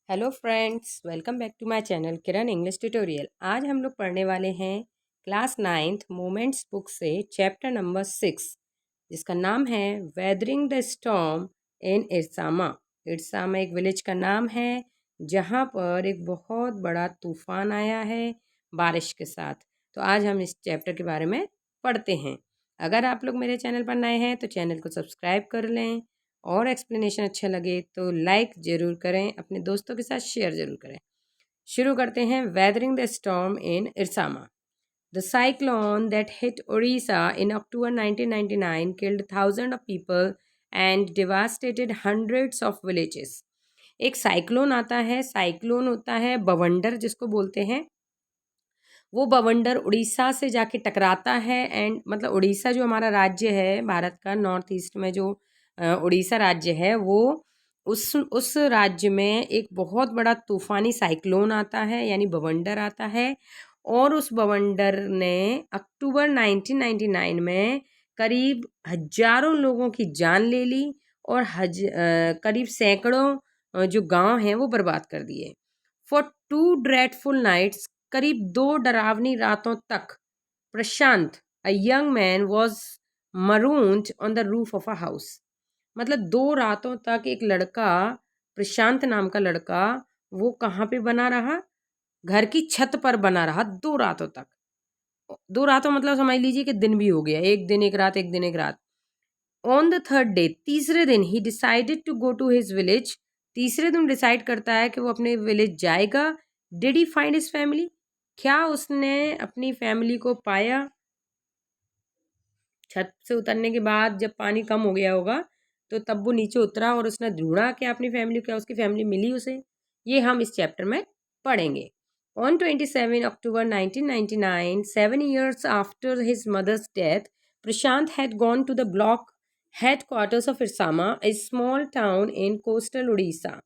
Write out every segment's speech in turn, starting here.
Hello friends, welcome back to my channel Kiran English tutorial. आज हम लोग पढ़ने वाले हैं क्लास 9th मोमेंट्स बुक से चैप्टर नंबर 6, जिसका नाम है weathering the storm in Ersama. Ersama एक विलेज का नाम है जहाँ पर एक बहुत बड़ा तूफान आया है बारिश के साथ। तो आज हम इस चैप्टर के बारे में पढ़ते हैं। अगर आप लोग मेरे चैनल पर नए हैं तो चैनल को सब्सक्राइब कर लें और एक्सप्लेनेशन अच्छा लगे तो लाइक ज़रूर करें, अपने दोस्तों के साथ शेयर ज़रूर करें। शुरू करते हैं। Weathering the storm in Ersama. The cyclone that hit Orissa in October 1999 killed thousands of people and devastated hundreds of villages. एक साइक्लोन आता है, साइक्लोन होता है बवंडर जिसको बोलते हैं। वो बवंडर उड़ीसा से जाके टकराता है एंड मतलब उड़ीसा जो हमारा राज्य है भारत का नॉर्थ ईस्ट में जो उड़ीसा राज्य है वो उस राज्य में एक बहुत बड़ा तूफानी साइक्लोन आता है यानी बवंडर आता है। और उस बवंडर ने अक्टूबर 1999 में करीब हजारों लोगों की जान ले ली और करीब सैकड़ों जो गांव हैं वो बर्बाद कर दिए। फॉर 2 dreadful nights, करीब 2 डरावनी रातों तक Prashant a young man was marooned on the roof of a house. मतलब 2 रातों तक एक लड़का, प्रशांत नाम का लड़का, वो कहाँ पे बना रहा? घर की छत पर बना रहा 2 रातों तक। 2 रातों मतलब समझ लीजिए कि दिन भी हो गया, एक दिन एक रात, एक दिन एक रात। ऑन द थर्ड डे, तीसरे दिन, he decided to go to his village. तीसरे दिन डिसाइड करता है कि वो अपने विलेज जाएगा। Did he find his family? क्या उसने अपनी फैमिली को पाया? छत से उतरने के बाद जब पानी कम हो गया होगा तो तब वो नीचे उतरा और उसने ढूंढा कि अपनी फैमिली, क्या उसकी फैमिली मिली उसे? ये हम इस चैप्टर में पढ़ेंगे। On 27 October 1999, 7 years after his mother's death, Prashant had gone to the block headquarters of Ersama, a small town in coastal Orissa.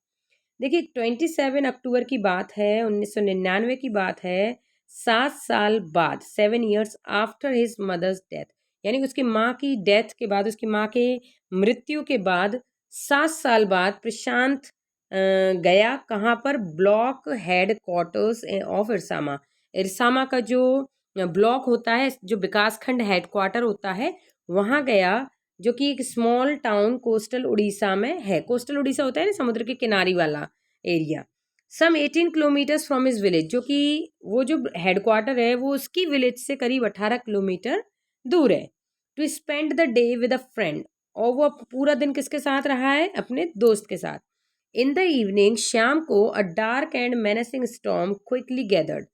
देखिए 27 अक्टूबर की बात है, 1999 की बात है। 7 साल बाद, 7 years after his mother's death, यानी उसकी माँ की डेथ के बाद, उसकी माँ के मृत्यु के बाद 7 साल बाद प्रशांत गया कहाँ पर? Block headquarters of Ersama. Ersama का जो ब्लॉक होता है, जो विकास खंड हेड क्वार्टर होता है, वहाँ गया, जो कि एक स्मॉल टाउन कोस्टल उड़ीसा में है। कोस्टल उड़ीसा होता है ना, समुद्र के किनारे वाला area. Some 18 kilometres from his village, जो कि वो जो हेडक्वार्टर है वो उसकी विलेज से करीब 18 किलोमीटर दूर है। To spend the day with a friend, और वो पूरा दिन किसके साथ रहा है? अपने दोस्त के साथ। इन द इवनिंग, शाम को, a dark and menacing storm quickly gathered.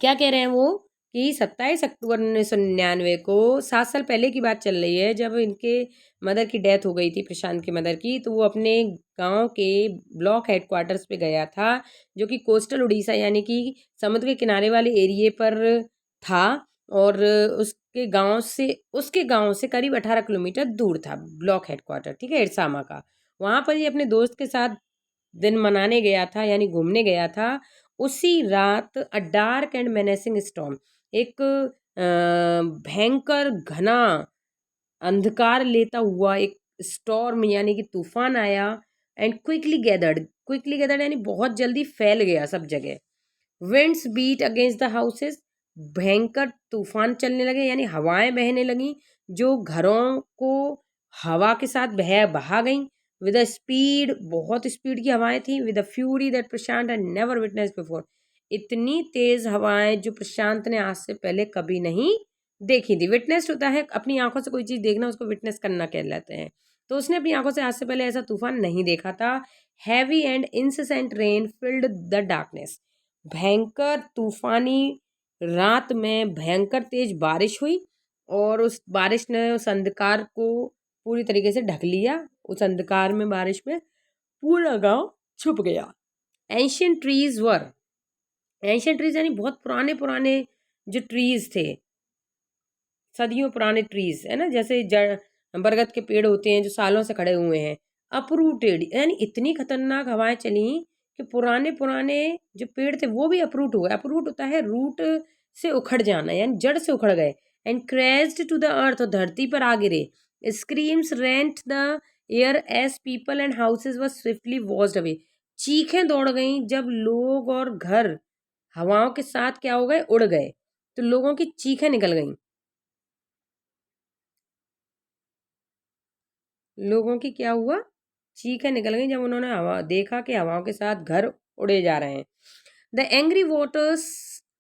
क्या कह रहे हैं वो कि 27 अक्टूबर 1999 को, 7 साल पहले की बात चल रही है, जब इनके मदर की डेथ हो गई थी, प्रशांत की मदर की, तो वो अपने गांव के ब्लॉक हेडक्वार्टर्स पे गया था, जो कि कोस्टल उड़ीसा यानी कि समुद्र के किनारे वाले एरिए पर था। और उसके गांव से करीब 18 किलोमीटर दूर था ब्लॉक हेडक्वार्टर, ठीक है, इरसामा का। वहां पर ये अपने दोस्त के साथ दिन मनाने गया था यानी घूमने गया था। उसी रात अ डार्क एंड मेनेसिंग स्टॉर्म, एक भयंकर घना अंधकार लेता हुआ एक स्टॉर्म यानी कि तूफान आया। एंड क्विकली गैदर्ड यानी बहुत जल्दी फैल गया सब जगह। Winds beat against the houses, भयंकर तूफान चलने लगे यानी हवाएं बहने लगी, जो घरों को हवा के साथ बहा गई। विद अ स्पीड, बहुत स्पीड की हवाएं थी। With a fury that Prashant had never witness before, इतनी तेज हवाएं जो प्रशांत ने आज से पहले कभी नहीं देखी थी। विटनेस होता है अपनी आंखों से कोई चीज देखना, उसको विटनेस करना कहलाते हैं। तो उसने अपनी आंखों से आज से पहले ऐसा तूफान नहीं देखा था। Heavy and incessant rain filled the darkness, भयंकर तूफानी रात में भयंकर तेज बारिश हुई और उस बारिश ने उस अंधकार को पूरी तरीके से ढक लिया। उस अंधकार में, बारिश में पूरा गांव छुप गया। एंशियंट ट्रीज वर, एंशियंट ट्रीज यानी बहुत पुराने पुराने जो ट्रीज थे, सदियों पुराने ट्रीज है ना, जैसे जड़ बरगद के पेड़ होते हैं जो सालों से खड़े हुए हैं। अपरूटेड यानी इतनी खतरनाक हवाएं चली कि पुराने पुराने जो पेड़ थे वो भी अपरूट हो गए। अपरूट होता है रूट से उखड़ जाना, यानी जड़ से उखड़ गए। And crashed to the earth, धरती पर आ गिरे। Screams rent the air as people and houses were swiftly washed away, चीखें दौड़ गईं जब लोग और घर हवाओं के साथ क्या हो गए, उड़ गए। तो लोगों की चीखें निकल गईं। लोगों की क्या हुआ, चीखें निकल गईं जब उन्होंने हवा देखा कि हवाओं के साथ घर उड़े जा रहे हैं। The angry waters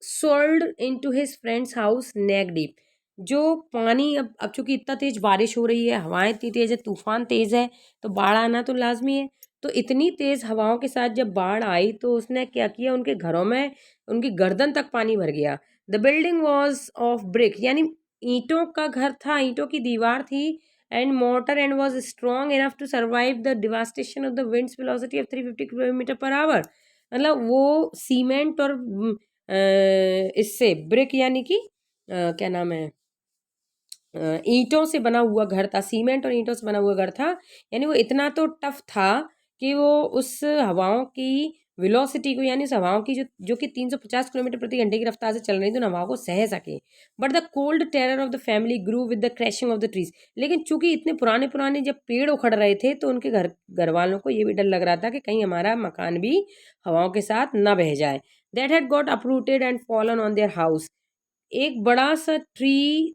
swirled into his friend's house neck deep। जो पानी अब चूंकि इतना तेज बारिश हो रही है, हवाएं इतनी तेज है, तूफान तेज है, तो बाढ़ आना तो लाजमी है। तो इतनी तेज हवाओं के साथ जब बाढ़ आई तो उसने क्या किया, उनके घरों में उनकी गर्दन तक पानी भर गया। The building was of brick, यानी ईंटों का घर था, ईंटों की दीवार थी, and mortar and was strong enough to survive the devastation of the winds velocity of 350 kilometre per hour. मतलब वो सीमेंट और इससे ब्रिक यानी कि क्या नाम है, ईंटों से बना हुआ घर था, सीमेंट और ईंटों से बना हुआ घर था। यानी वो इतना तो टफ था कि वो उस हवाओं की वेलोसिटी को, यानी उस हवाओं की जो कि 350 किलोमीटर प्रति घंटे की रफ्तार से चल रही थी, उन हवाओं को सह सके। But the cold terror of the family grew with the crashing of the trees. लेकिन चूंकि इतने पुराने पुराने जब पेड़ उखड़ रहे थे तो उनके घर वालों को ये भी डर लग रहा था कि कहीं हमारा मकान भी हवाओं के साथ न बह जाए। That had got uprooted and fallen on their house. एक बड़ा सा ट्री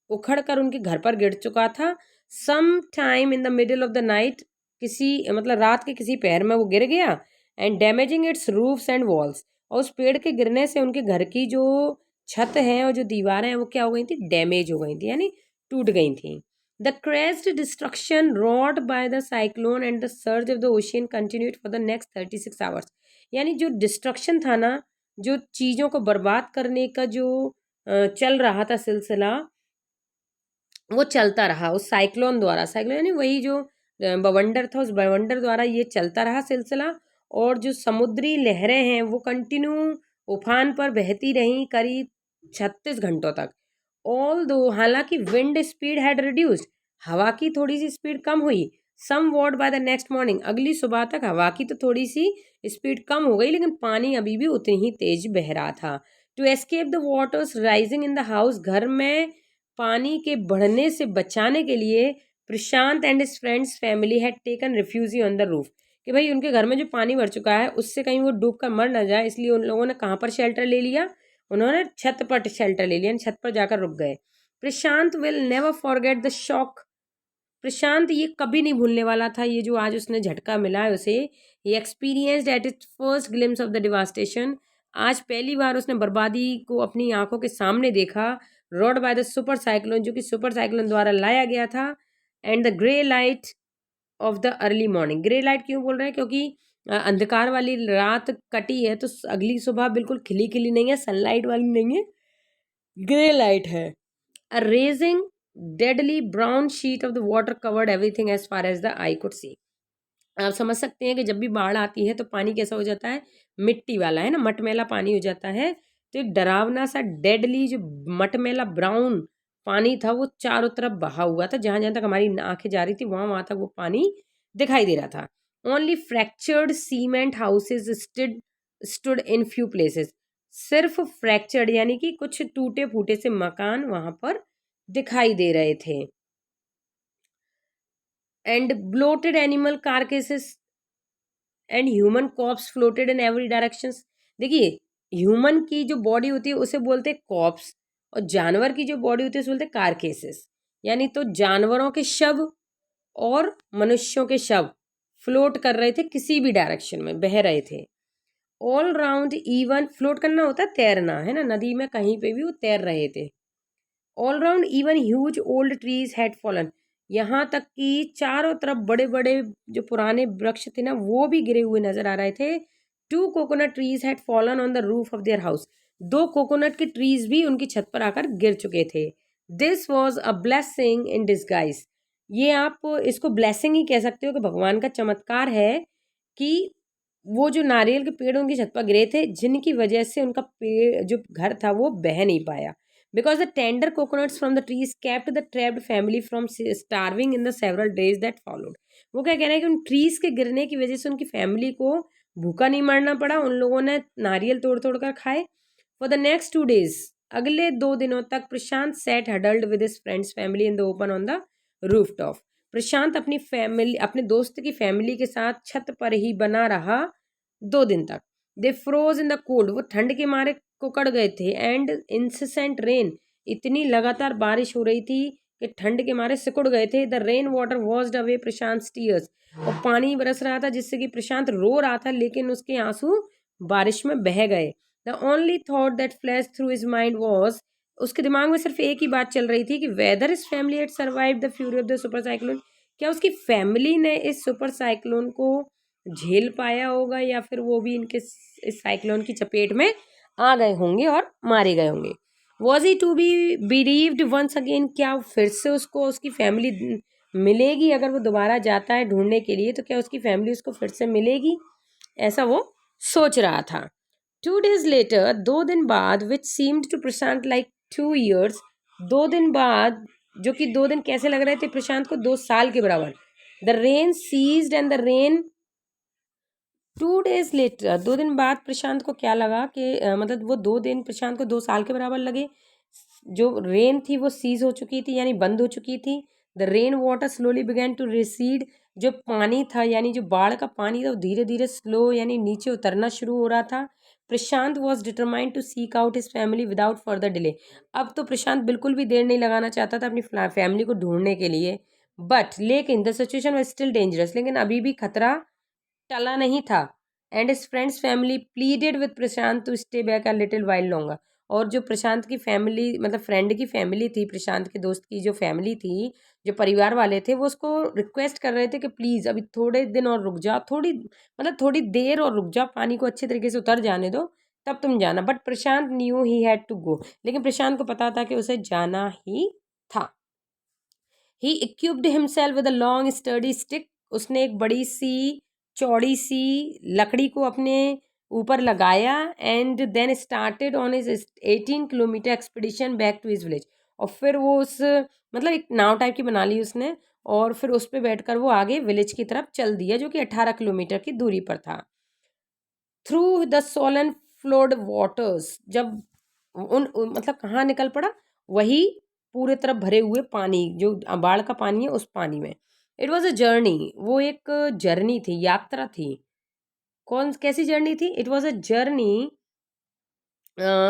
उखड़ कर उनके घर पर गिर चुका था। Some time in the middle of the night, किसी मतलब रात के किसी पहर में वो गिर गया, and damaging it's roofs and walls. और उस पेड़ के गिरने से उनके घर की जो छत है और जो दीवारें हैं वो क्या हो गई थी, डैमेज हो गई थी, यानी टूट गई थी। The crest destruction wrought by the cyclone and the surge of the ocean continued for the next 36 hours. यानी जो डिस्ट्रक्शन था ना, जो चीज़ों को बर्बाद करने का जो चल रहा था सिलसिला, वो चलता रहा उस साइक्लोन द्वारा। साइक्लोन यानी वही जो बवंडर था, उस बवंडर द्वारा ये चलता रहा सिलसिला। और जो समुद्री लहरें हैं वो कंटिन्यू उफान पर बहती रहीं करीब 36 घंटों तक। ऑल दो, हालांकि विंड स्पीड हैड रिड्यूस्ड, हवा की थोड़ी सी स्पीड कम हुई। Somewhat by the next morning, अगली सुबह तक हवा की तो थोड़ी सी स्पीड कम हो गई, लेकिन पानी अभी भी उतनी ही तेज बह रहा था। To escape the waters rising in the house, घर में पानी के बढ़ने से बचाने के लिए Prashant and his friends family had taken refuge on the roof. कि भाई उनके घर में जो पानी भर चुका है उससे कहीं वो डूब कर मर ना जाए, इसलिए उन लोगों ने कहाँ पर शेल्टर ले लिया, उन्होंने छत पर शेल्टर ले लिया, छत पर जाकर रुक गए। Prashant will never forget the shock, Prashant ये कभी नहीं भूलने वाला था, ये जो आज उसने झटका मिला है उसे। He experienced at its first glimpse of the devastation, आज पहली बार उसने बर्बादी को अपनी आंखों के सामने देखा। Road by the super cyclone, जो कि सुपर साइक्लोन द्वारा लाया गया था। And the grey light of the early morning, grey light क्यों बोल रहे हैं, क्योंकि अंधकार वाली रात कटी है तो अगली सुबह बिल्कुल खिली खिली नहीं है, सनलाइट वाली नहीं है, ग्रे लाइट है। A raging deadly brown sheet of the water covered everything as far as the eye could see. आप समझ सकते हैं कि जब भी बाढ़ आती है तो पानी कैसा हो जाता है, मिट्टी वाला, है ना, मटमैला पानी हो जाता है। तो एक डरावना सा डेडली जो मटमैला ब्राउन पानी था वो चारों तरफ बहा हुआ था, जहां जहां तक हमारी आंखें जा रही थी वहां वहां तक वो पानी दिखाई दे रहा था। Only fractured cement houses stood in few places, सिर्फ फ्रैक्चर्ड यानी कि कुछ टूटे फूटे से मकान वहां पर दिखाई दे रहे थे। And bloated animal carcasses and human corpses floated in every directions. देखिए, ह्यूमन की जो बॉडी होती है उसे बोलते हैं कॉप्स, और जानवर की जो बॉडी होती है उसे बोलते हैं कारकेसेस। यानी तो जानवरों के शव और मनुष्यों के शव फ्लोट कर रहे थे, किसी भी डायरेक्शन में बह रहे थे। ऑल राउंड इवन, फ्लोट करना होता है तैरना, है ना, नदी में कहीं पे भी वो तैर रहे थे। All round even huge old trees had fallen, यहाँ तक कि चारों तरफ बड़े बड़े जो पुराने वृक्ष थे ना वो भी गिरे हुए नजर आ रहे थे। Two coconut trees had fallen on the roof of their house, दो कोकोनट के ट्रीज भी उनकी छत पर आकर गिर चुके थे। This was a blessing in disguise, ये आप इसको ब्लेसिंग ही कह सकते हो कि भगवान का चमत्कार है कि वो जो नारियल के पेड़ उनकी छत पर गिरे थे जिनकी वजह से उनका पेड़ जो घर था वो बह नहीं पाया। Because the tender coconuts from the trees kept the trapped family from starving in the several days that followed। वो क्या कह रहे हैं कि उन ट्रीज के गिरने की वजह से उनकी फैमिली को भूखा नहीं मरना पड़ा, उन लोगों ने नारियल तोड़ तोड़ कर खाए। फॉर द नेक्स्ट 2 days, अगले 2 दिनों तक Prashant sat huddled with his friends family in the open on the rooftop. Prashant अपनी फैमिली, अपने दोस्त की फैमिली के साथ छत पर ही बना रहा, 2 दिन तक। दे फ्रोज इन द कोल्ड, वो ठंड के मारे कुकड़ गए थे। एंड इंसिसेंट रेन, इतनी लगातार बारिश हो रही थी कि ठंड के मारे सिकुड़ गए थे। The rain water washed away Prashant tears, और पानी बरस रहा था जिससे कि प्रशांत रो रहा था, लेकिन उसके आंसू बारिश में बह गए। The only thought that flash through his mind was, उसके दिमाग में सिर्फ एक ही बात चल रही थी कि weather his family had survived the fury of the super cyclone, क्या उसकी फैमिली ने इस सुपर साइक्लोन को झेल पाया होगा, या फिर वो भी इनके इस साइक्लोन की चपेट में आ गए होंगे और मारे गए होंगे। Was he to be bereaved once again, क्या फिर से उसको उसकी फैमिली मिलेगी? अगर वो दोबारा जाता है ढूंढने के लिए तो क्या उसकी फैमिली उसको फिर से मिलेगी? ऐसा वो सोच रहा था। 2 days later, 2 दिन बाद, which seemed to Prashant like 2 years, 2 दिन बाद, जो कि 2 दिन कैसे लग रहे थे प्रशांत को? 2 साल के बराबर। The rain ceased and the rain 2 days later, 2 दिन बाद प्रशांत को क्या लगा कि मतलब वो 2 दिन प्रशांत को 2 साल के बराबर लगे। जो रेन थी वो सीज हो चुकी थी, यानी बंद हो चुकी थी। The rain water slowly began to recede, जो पानी था यानी जो बाढ़ का पानी था वो धीरे धीरे स्लो यानी नीचे उतरना शुरू हो रहा था। Prashant was determined to seek out his family without further delay, अब तो प्रशांत बिल्कुल भी देर नहीं लगाना चाहता था अपनी फैमिली को ढूंढने के लिए। बट लेकिन the situation was still dangerous, लेकिन अभी भी खतरा टला नहीं था। And his friends family pleaded with Prashant to stay back a little while longer, और जो प्रशांत की फैमिली मतलब फ्रेंड की फैमिली थी, प्रशांत के दोस्त की जो फैमिली थी, जो परिवार वाले थे, वो उसको रिक्वेस्ट कर रहे थे कि प्लीज़ अभी थोड़े दिन और रुक जाओ, थोड़ी मतलब थोड़ी देर और रुक जाओ, पानी को अच्छे तरीके से उतर जाने दो तब तुम जाना। But Prashant knew he had to go, लेकिन प्रशांत को पता था कि उसे जाना ही था। He equipped himself with a long sturdy stick, उसने एक बड़ी सी चौड़ी सी लकड़ी को अपने ऊपर लगाया। And then started on his 18 kilometre expedition back to his village, और फिर वो उस मतलब एक नाव टाइप की बना ली उसने, और फिर उस पर बैठकर वो आगे विलेज की तरफ चल दिया, जो कि 18 किलोमीटर की दूरी पर था। Through the Solan flowed waters, जब मतलब कहाँ निकल पड़ा? वही पूरे तरफ भरे हुए पानी, जो बाढ़ का पानी है उस पानी में। इट वॉज अ जर्नी, वो एक जर्नी थी, यात्रा थी। कौन कैसी जर्नी थी? It was a journey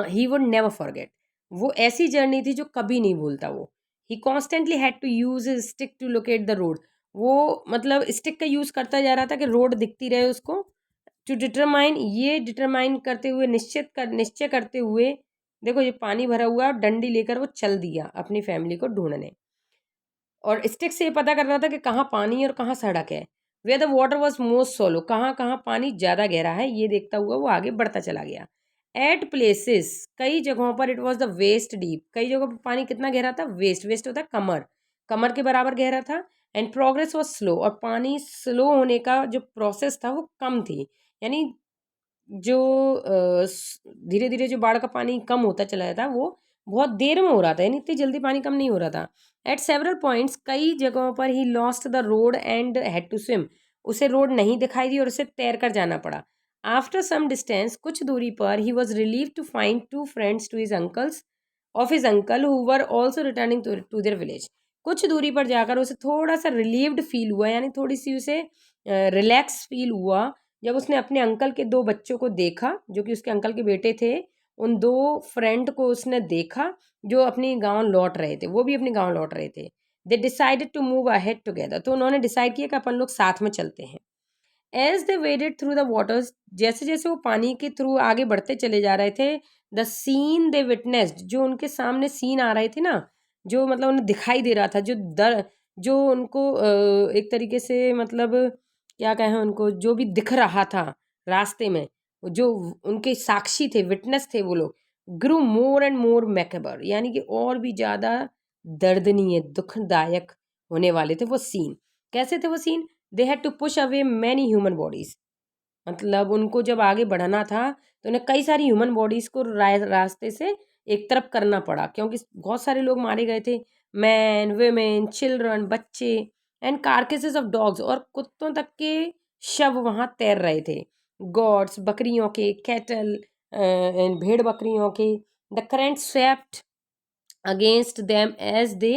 he would never forget, वो ऐसी जर्नी थी जो कभी नहीं भूलता वो। He constantly had to use his stick to locate the road, वो मतलब स्टिक का यूज करता जा रहा था कि रोड दिखती रहे उसको। टू डिटरमाइन, ये डिटरमाइन करते हुए, निश्चय करते हुए, देखो ये पानी भरा हुआ है और डंडी लेकर वो चल दिया अपनी फैमिली को ढूंढने, और स्टिक से ये पता कर रहा था कि कहाँ पानी है और कहाँ सड़क है। Way the water was most solo, कहाँ कहाँ पानी ज़्यादा गहरा है ये देखता हुआ वो आगे बढ़ता चला गया। एट प्लेसेस, कई जगहों पर it was the waist deep, कई जगहों पर पानी कितना गहरा था? वेस्ट, वेस्ट होता है कमर, कमर के बराबर गहरा था। एंड प्रोग्रेस वॉज स्लो, और पानी स्लो होने का जो प्रोसेस था वो कम थी, यानी जो धीरे धीरे जो बाढ़ का पानी कम होता चला जाता वो बहुत देर में हो रहा था, यानी इतनी जल्दी पानी कम नहीं हो रहा था। एट सेवरल पॉइंट्स, कई जगहों पर he lost the road and had to swim, उसे रोड नहीं दिखाई दी और उसे तैर कर जाना पड़ा। आफ्टर सम डिस्टेंस, कुछ दूरी पर, he was relieve to find 2 friends to his uncles of his uncle who were also returning to their village. कुछ दूरी पर जाकर उसे थोड़ा सा रिलीव्ड फील हुआ, यानी थोड़ी सी उसे रिलैक्स फील हुआ, जब उसने अपने अंकल के 2 बच्चों को देखा, जो कि उसके अंकल के बेटे थे। उन 2 फ्रेंड को उसने देखा जो अपनी गांव लौट रहे थे, वो भी अपने गांव लौट रहे थे। They decided to move ahead together, तो उन्होंने डिसाइड किया कि अपन लोग साथ में चलते हैं। As they waded through the waters, जैसे जैसे वो पानी के थ्रू आगे बढ़ते चले जा रहे थे, द सीन दे विटनेस्ड, जो उनके सामने सीन आ रहे थे ना, जो मतलब उन्हें दिखाई दे रहा था, जो उनको एक तरीके से मतलब क्या कहें उनको, जो भी दिख रहा था रास्ते में, जो उनके साक्षी थे, विटनेस थे वो लोग, ग्रू मोर एंड मोर मैकेबर, यानी कि और भी ज़्यादा दर्दनीय, दुखदायक होने वाले थे वो सीन। कैसे थे वो scene? They had to push away many human bodies, मतलब उनको जब आगे बढ़ना था तो उन्हें कई सारी ह्यूमन बॉडीज को रास्ते से एक तरफ करना पड़ा, क्योंकि बहुत सारे लोग मारे गए थे। मैन, वुमेन, चिल्ड्रन, बच्चे, एंड कार्केसेस ऑफ डॉग्स, और कुत्तों तक के शव वहाँ तैर रहे थे। गॉड्स, बकरियों के, कैटल, भेड़ बकरियों के। The current swept against them as they,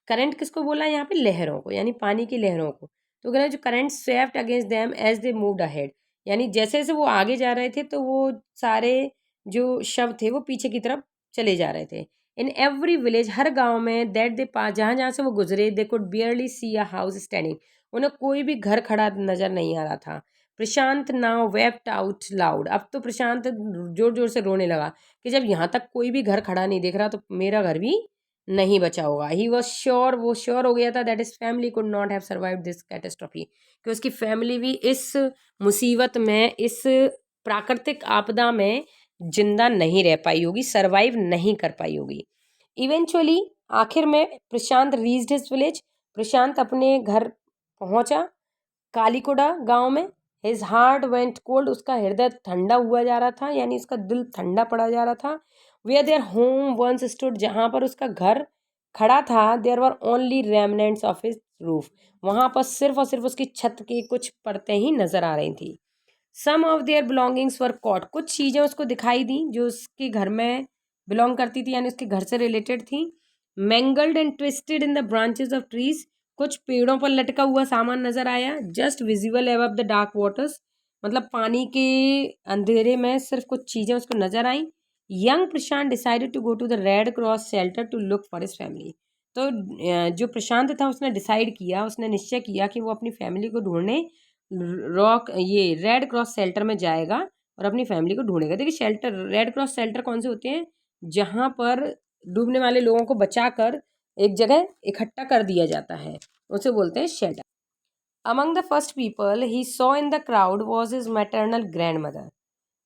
current किसको बोला है यहाँ पे? लहरों को, यानी पानी की लहरों को। तो कह रहे हैं जो current swept against them as they moved ahead, यानी जैसे जैसे वो आगे जा रहे थे तो वो सारे जो शव थे वो पीछे की तरफ चले जा रहे थे। इन एवरी विलेज, हर गांव में, दैट दे पास, जहाँ जहाँ से वो गुजरे, they could barely see a house standing, उन्हें कोई भी घर खड़ा नजर नहीं आ रहा था। प्रशांत नाउ वेप्ट आउट लाउड, अब तो प्रशांत जोर जोर से रोने लगा कि जब यहाँ तक कोई भी घर खड़ा नहीं दिख रहा तो मेरा घर भी नहीं बचा होगा। ही वॉज श्योर, वो श्योर हो गया था that is family could not have survive this catastrophe, कि उसकी फैमिली भी इस मुसीबत में, इस प्राकृतिक आपदा में जिंदा नहीं रह पाई होगी, सरवाइव नहीं कर पाई होगी। इवेंचुअली, आखिर में प्रशांत रीच्ड हिज विलेज, प्रशांत अपने घर पहुंचा, कालीकुड़ा गांव में। हिज हार्ट वेंट कोल्ड, उसका हृदय ठंडा हुआ जा रहा था, यानी उसका दिल ठंडा पड़ा जा रहा था। Where their home once stood, जहाँ पर उसका घर खड़ा था, there were only remnants of his roof, वहाँ पर सिर्फ और सिर्फ उसकी छत की कुछ परतें ही नजर आ रही थी। Some of their belongings were caught, कुछ चीज़ें उसको दिखाई दी जो उसके घर में बिलोंग करती थी, यानी उसके घर से रिलेटेड थी। Mangled and twisted in the branches of trees, कुछ पेड़ों पर लटका हुआ सामान नजर आया। Just visible above the dark waters, मतलब पानी के अंधेरे में सिर्फ कुछ चीज़ें उसको नजर आई। Young Prashant decided to go to the Red Cross shelter to look for his family, तो जो प्रशांत था उसने डिसाइड किया, उसने निश्चय किया कि वो अपनी फैमिली को ढूंढने रॉक ये रेड क्रॉस शेल्टर में जाएगा और अपनी फैमिली को ढूंढेगा। देखिए शेल्टर, रेड क्रॉस शेल्टर कौन से होते हैं, जहाँ पर डूबने वाले लोगों को बचाकर एक जगह इकट्ठा कर दिया जाता है, उसे बोलते हैं shelter. Among the first people he saw in the crowd was his maternal grand mother,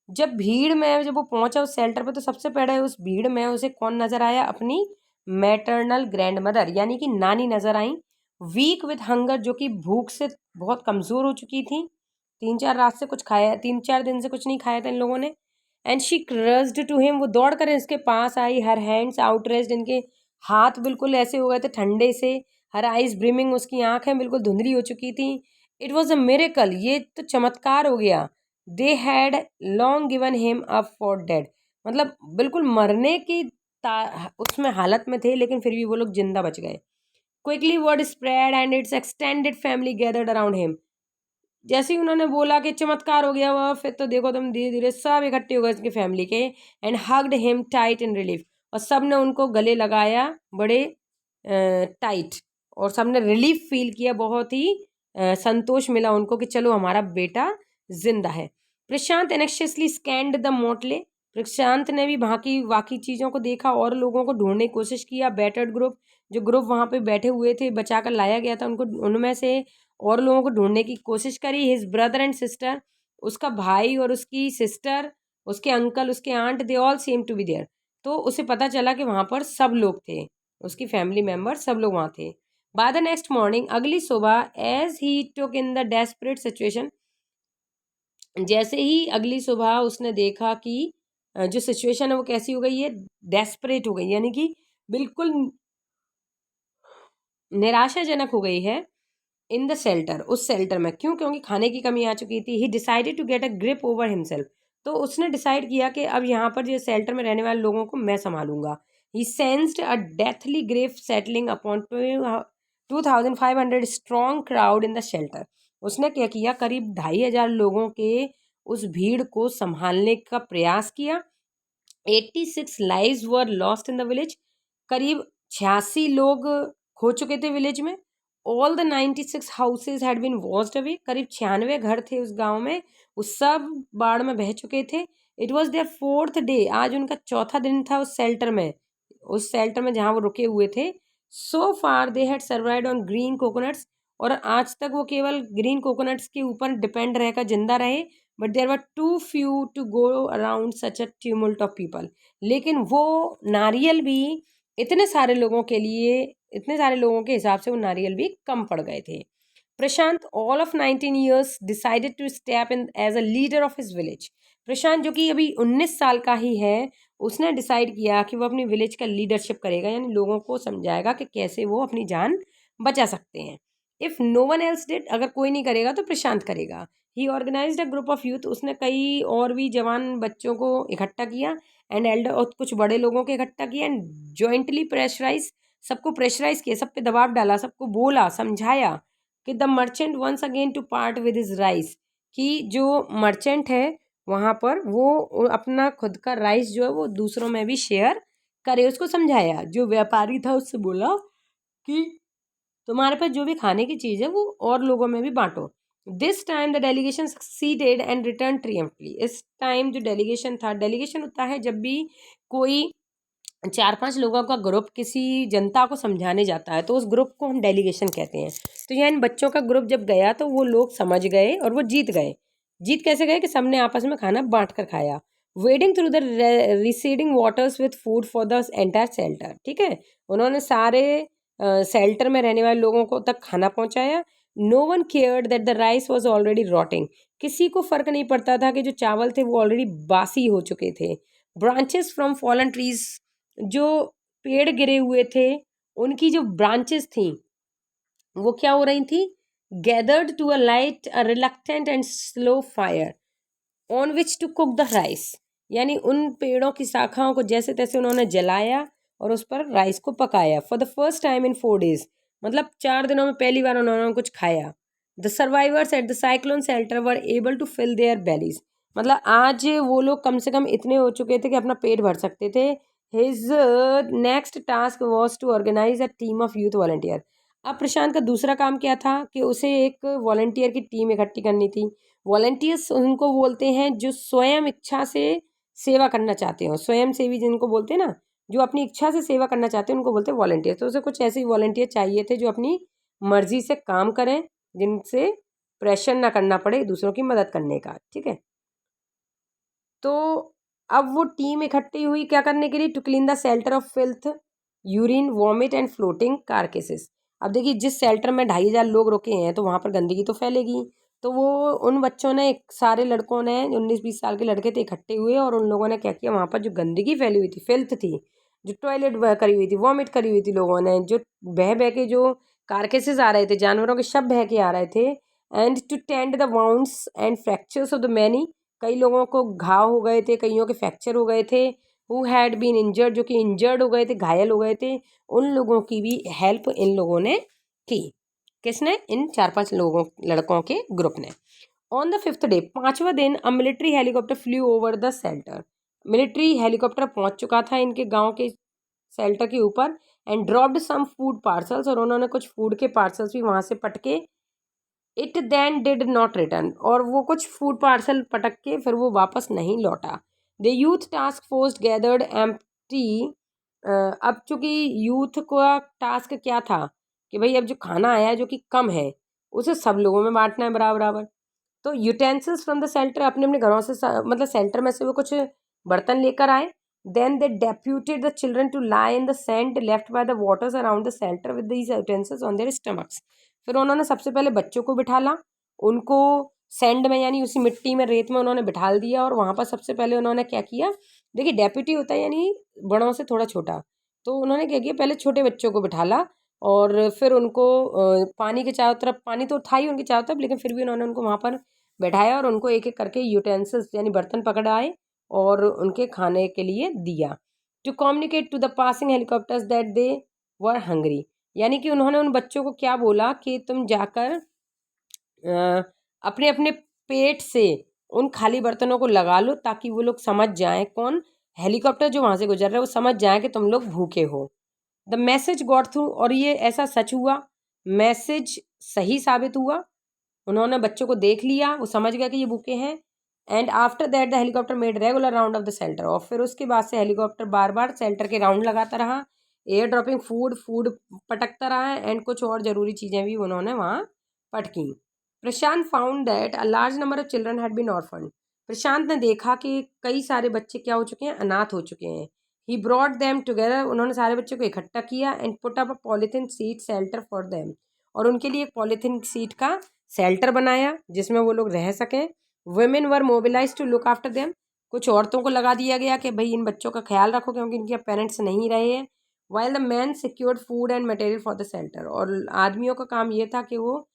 जब भीड़ में, जब वो पहुंचा उस शेल्टर पे तो सबसे पहले उस भीड़ में उसे कौन नजर आया, अपनी मैटरनल ग्रैंड मदर यानी कि नानी नजर आई। वीक विथ हंगर, जो कि भूख से बहुत कमजोर हो चुकी थी, 3-4 रात से कुछ खाया, 3-4 दिन से कुछ नहीं खाया था इन लोगों ने। And she crossed to him, वो दौड़ कर इसके पास आई। हर हैंड्स आउटरेस्ड, इनके हाथ बिल्कुल ऐसे हो गए थे ठंडे से। हर आइज ब्रिमिंग, उसकी आंखें बिल्कुल धुंधली हो चुकी थी। इट वॉज अ मिरेकल, ये तो चमत्कार हो गया। They had long given him up for dead, मतलब बिल्कुल मरने की उसमें हालत में थे, लेकिन फिर भी वो लोग जिंदा बच गए। Quickly word spread and it's extended family gathered around him, जैसे ही उन्होंने बोला कि चमत्कार हो गया वह, फिर तो देखो तुम, धीरे धीरे सब इकट्ठे हो गए उसकी फैमिली के। And hugged him tight in relief, और सब ने उनको गले लगाया बड़े टाइट, और सब ने रिलीफ फील किया, बहुत ही संतोष मिला उनको कि चलो हमारा बेटा जिंदा है। प्रशांत एनेक्शियसली स्कैंड द मोटले, प्रशांत ने भी बाकी चीज़ों को देखा और लोगों को ढूंढने की कोशिश किया। बैटर्ड ग्रुप, जो ग्रुप वहाँ पे बैठे हुए थे, बचा कर लाया गया था उनको, उनमें से और लोगों को ढूंढने की कोशिश करी। हिज ब्रदर एंड सिस्टर, उसका भाई और उसकी सिस्टर, उसके अंकल, उसके aunt, they all seem to be there, तो उसे पता चला कि वहाँ पर सब लोग थे, उसकी फैमिली मेम्बर सब लोग वहाँ थे। बाय द नेक्स्ट मॉर्निंग, अगली सुबह, as he took in the desperate situation, जैसे ही अगली सुबह उसने देखा कि जो सिचुएशन है वो कैसी हो गई है, डेस्परेट हो गई, यानी कि बिल्कुल निराशाजनक हो गई है। इन द शेल्टर, उस शेल्टर में, क्यों, क्योंकि खाने की कमी आ चुकी थी। He decided to get a grip over himself, तो उसने डिसाइड किया कि अब यहाँ पर जो शेल्टर में रहने वाले लोगों को मैं संभालूंगा। He sensed a deathly grief settling upon 2500 strong crowd in the shelter, उसने क्या किया, करीब 2500 लोगों के उस भीड़ को संभालने का प्रयास किया। 86 lives were lost in the village, करीब 86 लोग खो चुके थे विलेज में। All the 96 houses had been washed away, करीब 96 घर थे उस गांव में, वो सब बाढ़ में बह चुके थे। It was their fourth day, आज उनका चौथा दिन था उस शेल्टर में, जहाँ वो रुके हुए थे। So far they had survived on green coconuts, और आज तक वो केवल ग्रीन कोकोनट्स के ऊपर डिपेंड रहकर जिंदा रहे। But there were too few to go around such a tumult of people, लेकिन वो नारियल भी इतने सारे लोगों के लिए, इतने सारे लोगों के हिसाब से वो नारियल भी कम पड़ गए थे। Prashant, all of 19 years, decided to step in as a leader of his village, Prashant जो कि अभी 19 साल का ही है, उसने डिसाइड किया कि वो अपनी विलेज का लीडरशिप करेगा, यानी लोगों को समझाएगा कि कैसे वो अपनी जान बचा सकते हैं। If no one else did, अगर कोई नहीं करेगा तो प्रशांत करेगा। He organized a group of youth, उसने कई और भी जवान बच्चों को इकट्ठा किया, एंड एल्डर, और कुछ बड़े लोगों को इकट्ठा किया, एंड जॉइंटली प्रेशराइज, सबको प्रेशराइज किया, सब पे दबाव डाला, सबको बोला, समझाया कि the merchant once again to part with his rice, कि जो मर्चेंट है वहाँ पर वो अपना खुद का राइस जो है वो दूसरों में भी शेयर करे, उसको समझाया। जो व्यापारी था उससे बोला कि तुम्हारे पास जो भी खाने की चीज़ है वो और लोगों में भी बांटो। This time the delegation succeeded and return triumphantly. इस टाइम जो डेलीगेशन था, डेलीगेशन होता है जब भी कोई 4-5 लोगों का ग्रुप किसी जनता को समझाने जाता है तो उस ग्रुप को हम डेलीगेशन कहते हैं। तो यहाँ इन बच्चों का ग्रुप जब गया तो वो लोग समझ गए और वो जीत गए। जीत कैसे गए कि सबने आपस में खाना बांट कर खाया। Wedding through the receding waters with food for the entire shelter. ठीक है, उन्होंने सारे शेल्टर में रहने वाले लोगों को तक खाना पहुंचाया। No one cared that the rice was already rotting. किसी को फर्क नहीं पड़ता था कि जो चावल थे वो ऑलरेडी बासी हो चुके थे। ब्रांचेस फ्रॉम फॉलन ट्रीज, जो पेड़ गिरे हुए थे उनकी जो ब्रांचेस थी वो क्या हो रही थी, gathered to a light a reluctant and slow fire on which to cook the rice. यानी उन पेड़ों की शाखाओं को जैसे तैसे उन्होंने जलाया और उस पर राइस को पकाया। For the first time in 4 days, मतलब 4 दिनों में पहली बार उन्होंने कुछ खाया। The survivors at the cyclone shelter were able to fill their bellies. मतलब आज वो लोग कम से कम इतने हो चुके थे कि अपना पेट भर सकते थे। His next task was to organise a team of youth volunteer. अब प्रशांत का दूसरा काम क्या था कि उसे एक वॉलंटियर की टीम इकट्ठी करनी थी। वॉलंटियर्स उनको बोलते हैं जो स्वयं इच्छा से सेवा करना चाहते हो, स्वयं सेवी जिनको बोलते हैं ना, जो अपनी इच्छा से सेवा करना चाहते हैं उनको बोलते हैं वॉलंटियर। तो उसे कुछ ऐसे वॉलंटियर चाहिए थे जो अपनी मर्जी से काम करें, जिनसे प्रेशर ना करना पड़े दूसरों की मदद करने का। ठीक है, तो अब वो टीम इकट्ठी हुई क्या करने के लिए, to clean the shelter of filth, urine, vomit and floating carcasses. अब देखिए जिस शेल्टर में 2,500 लोग रुके हैं तो वहाँ पर गंदगी तो फैलेगी। तो वो उन बच्चों ने, सारे लड़कों ने, 19-20 साल के लड़के थे, इकट्ठे हुए और उन लोगों ने क्या किया, वहाँ पर जो गंदगी फैली हुई थी, फिल्थ थी, जो टॉयलेट करी हुई थी, वॉमिट करी हुई थी लोगों ने, जो बह बह के जो कारकेसेस आ रहे थे, जानवरों के शव बह के आ रहे थे, and to tend the wounds and fractures of the many. कई लोगों को घाव हो गए थे, कईयों के फ्रैक्चर हो गए थे। हु हैड बीन इंजर्ड, जो कि इंजर्ड हो गए थे, घायल हो गए थे, उन लोगों की भी हेल्प इन लोगों ने की। किसने, इन 4-5 लोगों, लड़कों के ग्रुप ने। ऑन द 5th day, 5वां दिन, a military helicopter flew over the shelter. Military helicopter पहुंच चुका था इनके गांव के शेल्टर के ऊपर, and dropped some food parcels, और उन्होंने कुछ फूड के पार्सल्स भी वहां से पटके। It then did not return, और वो कुछ फूड पार्सल पटक के फिर वो वापस नहीं लौटा। The youth task force gathered empty. अब चूंकि यूथ का टास्क क्या था कि भाई अब जो खाना आया है जो कि कम है उसे सब लोगों में बांटना है बराबर बराबर। तो यूटेंसिल्स फ्रॉम द सेल्टर, अपने अपने घरों से मतलब सेल्टर में से वो कुछ बर्तन लेकर आए। Then they deputed the children to lie in the sand left by the waters around the shelter with these utensils on their stomachs. फिर उन्होंने सबसे पहले बच्चों को बिठाला, उनको सैंड में यानी उसी मिट्टी में, रेत में उन्होंने बिठाल दिया, और वहाँ पर सबसे पहले उन्होंने क्या किया, देखिए डेप्यूटी होता है यानी बड़ों से थोड़ा छोटा, तो उन्होंने क्या किया, पहले छोटे बच्चों को बिठाला और फिर उनको पानी के चारों तरफ, पानी तो था ही उनके चारों तरफ, लेकिन फिर भी उन्होंने उनको वहाँ पर बैठाया और उनको एक एक करके यूटेंसिल्स यानी बर्तन पकड़ाए और उनके खाने के लिए दिया। To communicate to the passing helicopters that they were hungry, यानी कि उन्होंने उन बच्चों को क्या बोला कि तुम जाकर अपने अपने पेट से उन खाली बर्तनों को लगा लो, ताकि वो लोग समझ जाएं, कौन, हेलीकॉप्टर जो वहाँ से गुजर रहा है वो समझ जाए कि तुम लोग भूखे हो। द मैसेज गॉट थ्रू, और ये ऐसा सच हुआ, मैसेज सही साबित हुआ। उन्होंने बच्चों को देख लिया, वो समझ गया कि ये भूखे हैं। And after that the helicopter made regular round of the shelter, और फिर उसके बाद से हेलीकॉप्टर बार बार शेल्टर के राउंड लगाता रहा, एयर ड्रॉपिंग फूड, फूड पटकता रहा, एंड कुछ और ज़रूरी चीज़ें भी उन्होंने वहाँ पटकी। Prashant found that a large number of children had been orphan. Prashant ने देखा कि कई सारे बच्चे क्या हो चुके हैं, अनाथ हो चुके हैं। ही ब्रॉट देम टुगेदर, उन्होंने सारे बच्चों को इकट्ठा किया, and put up a polythene seat shelter for them, और उनके लिए एक पॉलिथीन सीट का शेल्टर बनाया जिसमें वो लोग रह सकें। Women were mobilise to look after them, कुछ औरतों को लगा दिया गया कि भाई इन बच्चों का ख्याल रखो क्योंकि इनके पेरेंट्स नहीं रहे हैं। While the man secured food and material for the shelter, और आदमियों का काम ये था कि वो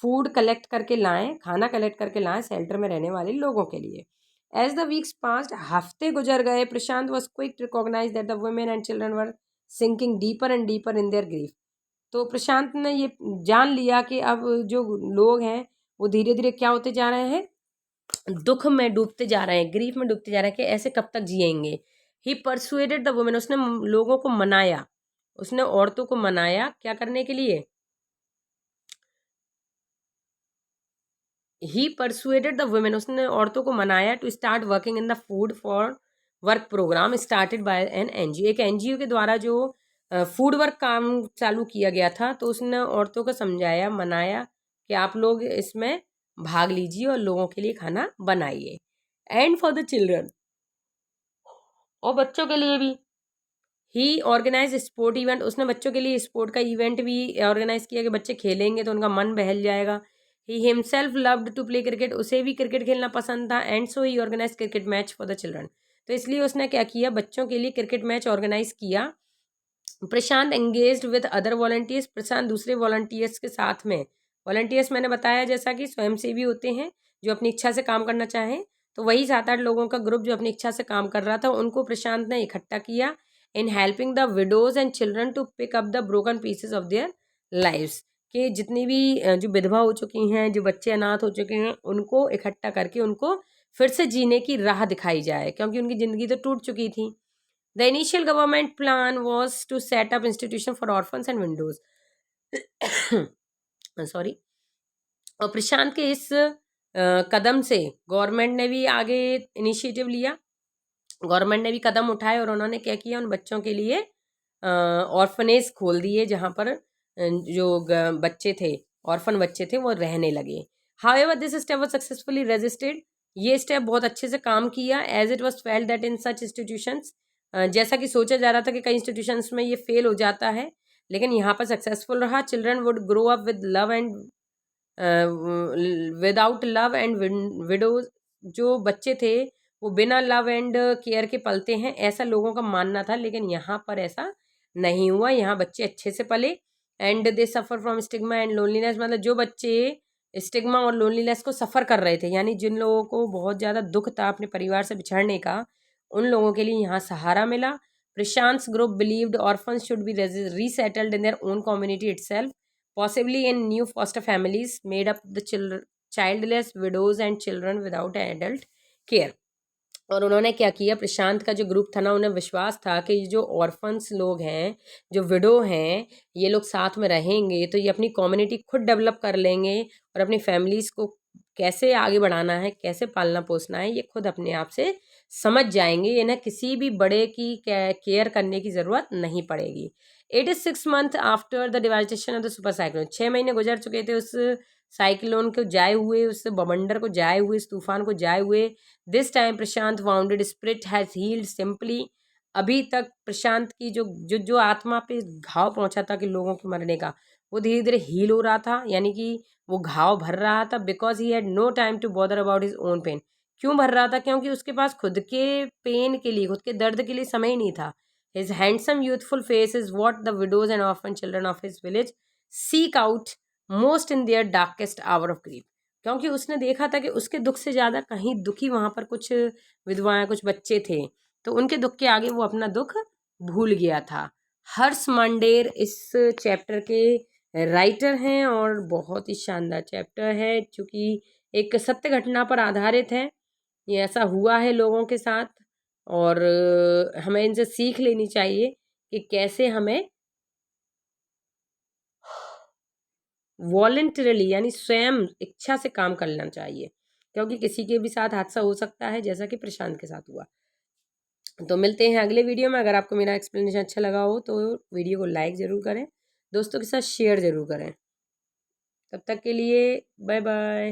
फूड कलेक्ट करके लाएं, खाना कलेक्ट करके लाएं शेल्टर में रहने वाले लोगों के लिए। एज द वीक्स पास्ड, हफ्ते गुजर गए, Prashant was quick to recognise that the women and children were sinking deeper and deeper in their grief. तो प्रशांत ने ये जान लिया कि अब जो लोग हैं वो धीरे धीरे क्या होते जा रहे हैं, दुख में डूबते जा रहे हैं, ग्रीफ में डूबते जा रहे हैं कि ऐसे कब तक जिएंगे। ही परसुएडेड द वुमेन, उसने लोगों को मनाया, उसने औरतों को मनाया क्या करने के लिए। ही परसुएडेड द वुमेन, उसने औरतों को मनाया to start working in the food for work programme started by an NGO, एक एनजीओ के द्वारा जो फूड वर्क काम चालू किया गया था, तो उसने औरतों को समझाया, मनाया कि आप लोग इसमें भाग लीजिए और लोगों के लिए खाना बनाइए। एंड फॉर द चिल्ड्रन, और बच्चों के लिए भी। ही ऑर्गेनाइज स्पोर्ट इवेंट, उसने बच्चों के लिए स्पोर्ट का इवेंट भी ऑर्गेनाइज किया कि बच्चे खेलेंगे तो उनका मन बहल जाएगा। He himself loved to play cricket, उसे भी क्रिकेट खेलना पसंद था। And so he organise cricket match for the children, तो इसलिए उसने क्या किया, बच्चों के लिए क्रिकेट मैच ऑर्गेनाइज किया। प्रशांत एंगेज्ड विद अदर वॉलंटियर्स, प्रशांत दूसरे वॉलंटियर्स के साथ में, वॉलंटियर्स मैंने बताया जैसा कि स्वयंसेवी होते हैं जो अपनी इच्छा से काम करना चाहें, तो वही 7-8 लोगों का ग्रुप जो अपनी इच्छा से काम कर रहा था, उनको प्रशांत ने इकट्ठा किया in helping the widows and children to pick up the broken pieces of their lives, कि जितनी भी जो विधवा हो चुकी हैं, जो बच्चे अनाथ हो चुके हैं, उनको इकट्ठा करके उनको फिर से जीने की राह दिखाई जाए, क्योंकि उनकी ज़िंदगी तो टूट चुकी थी। The initial government plan was to set up institution for orphans and widows. Sorry. और प्रशांत के इस कदम से गवर्नमेंट ने भी आगे इनिशिएटिव लिया, गवर्नमेंट ने भी कदम उठाए और उन्होंने क्या किया, उन बच्चों के लिए ऑर्फनेज खोल दिए जहाँ पर जो बच्चे थे, ऑर्फन बच्चे थे, वो रहने लगे। However this step was successfully resisted, ये स्टेप बहुत अच्छे से काम किया। As it was felt that in such institutions, जैसा कि सोचा जा रहा था कि कई इंस्टीट्यूशंस में ये फेल हो जाता है, लेकिन यहाँ पर सक्सेसफुल रहा। Children would grow up with love and without love and widows, जो बच्चे थे वो बिना लव एंड केयर के पलते हैं, ऐसा लोगों का मानना था, लेकिन यहाँ पर ऐसा नहीं हुआ। यहाँ बच्चे अच्छे से पले। And they suffer from stigma and loneliness, मतलब जो बच्चे स्टिग्मा और लोनलीनेस को सफ़र कर रहे थे, यानी जिन लोगों को बहुत ज़्यादा दुख था अपने परिवार से बिछड़ने का, उन लोगों के लिए यहाँ सहारा मिला। Prashant's group believed orphans should be resettled in their own community itself, possibly in new foster families made up the childless widows and children without adult care। और उन्होंने क्या किया, प्रशांत का जो ग्रुप था ना, उन्हें विश्वास था कि ये जो ऑर्फन्स लोग हैं, जो विडो हैं, ये लोग साथ में रहेंगे तो ये अपनी कम्युनिटी खुद डेवलप कर लेंगे और अपनी फैमिलीज़ को कैसे आगे बढ़ाना है, कैसे पालना पोसना है, ये खुद अपने आप से समझ जाएंगे। इन्हें किसी भी बड़े की केयर करने की ज़रूरत नहीं पड़ेगी। 86 month after the devastation of the super cyclone, 6 महीने गुजर चुके थे उस साइक्लोन को जाए हुए, उस बवंडर को जाए हुए, इस तूफान को जाए हुए। This time Prashant wounded spirit has healed simply, अभी तक प्रशांत की जो जो जो आत्मा पे घाव पहुंचा था कि लोगों के मरने का, वो धीरे धीरे हील हो रहा था, यानी कि वो घाव भर रहा था। Because he had no time to bother about his own pain, क्यों भर रहा था, क्योंकि उसके पास खुद के पेन के लिए, खुद के दर्द के लिए समय ही नहीं था। His handsome youthful face is what the widows and orphan children of his village seek out most in their darkest hour of grief, क्योंकि उसने देखा था कि उसके दुख से ज़्यादा कहीं दुखी वहाँ पर कुछ विधवाएं, कुछ बच्चे थे, तो उनके दुख के आगे वो अपना दुख भूल गया था। हर्ष मांडेर इस चैप्टर के राइटर हैं और बहुत ही शानदार चैप्टर है, चूँकि एक सत्य घटना पर आधारित है। ये ऐसा हुआ है लोगों के साथ और हमें इनसे सीख लेनी चाहिए कि कैसे हमें वॉलंटरली, यानी स्वयं इच्छा से काम करना चाहिए, क्योंकि किसी के भी साथ हादसा हो सकता है जैसा कि प्रशांत के साथ हुआ। तो मिलते हैं अगले वीडियो में। अगर आपको मेरा एक्सप्लेनेशन अच्छा लगा हो तो वीडियो को लाइक ज़रूर करें, दोस्तों के साथ शेयर ज़रूर करें। तब तक के लिए बाय बाय।